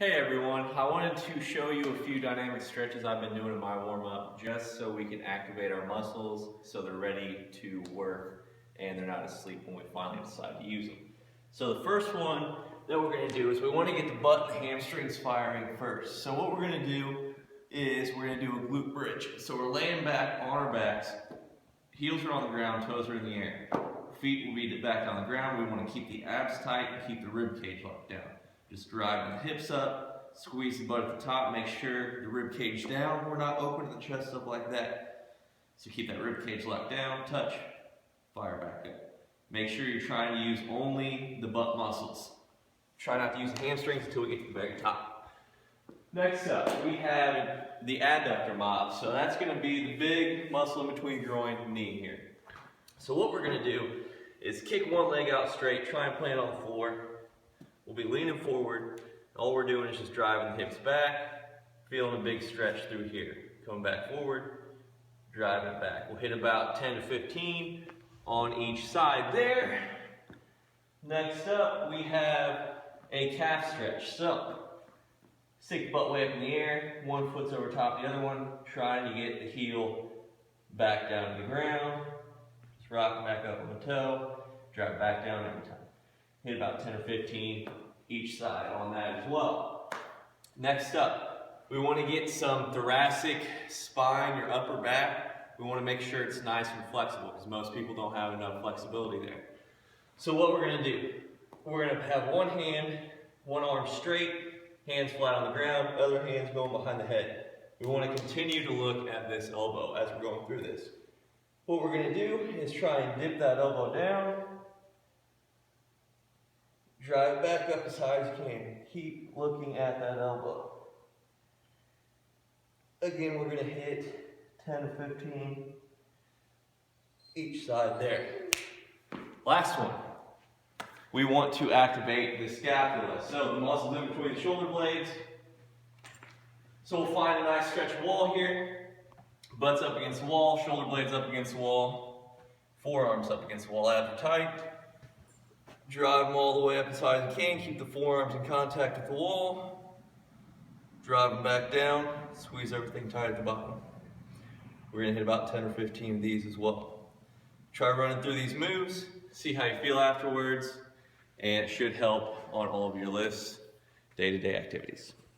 Hey everyone, I wanted to show you a few dynamic stretches I've been doing in my warm-up just so we can activate our muscles so they're ready to work and they're not asleep when we finally decide to use them. So the first one that we're going to do is we want to get the butt and hamstrings firing first. So what we're going to do is we're going to do a glute bridge. So we're laying back on our backs, heels are on the ground, toes are in the air. Feet will be back on the ground. We want to keep the abs tight and keep the rib cage locked down. Just driving the hips up, squeeze the butt at the top, make sure the rib cage down. We're not opening the chest up like that. So keep that rib cage locked down, touch, fire back up. Make sure you're trying to use only the butt muscles. Try not to use the hamstrings until we get to the very top. Next up, we have the adductor mob. So that's going to be the big muscle in between groin and knee here. So what we're going to do is kick one leg out straight, try and plant on the floor. We'll be leaning forward. All we're doing is just driving the hips back, feeling a big stretch through here. Coming back forward, driving it back. We'll hit about 10 to 15 on each side there. Next up, we have a calf stretch. So, stick the butt way up in the air, one foot's over top of the other one, trying to get the heel back down to the ground. Just rock back up on the toe, drive back down every time. Hit about 10 or 15 each side on that as well. Next up, we want to get some thoracic spine, your upper back. We want to make sure it's nice and flexible because most people don't have enough flexibility there. So what we're going to do, we're going to have one hand, one arm straight, hands flat on the ground, other hands going behind the head. We want to continue to look at this elbow as we're going through this. What we're going to do is try and dip that elbow down. Drive back up as high as you can. Keep looking at that elbow. Again, we're going to hit 10 to 15 each side there. Last one. We want to activate the scapula. So the muscles in between the shoulder blades. So we'll find a nice stretch wall here. Butt's up against the wall, shoulder blades up against the wall, forearms up against the wall, abs are tight. Drive them all the way up as high as you can. Keep the forearms in contact with the wall. Drive them back down. Squeeze everything tight at the bottom. We're going to hit about 10 or 15 of these as well. Try running through these moves. See how you feel afterwards. And it should help on all of your lifts, day-to-day activities.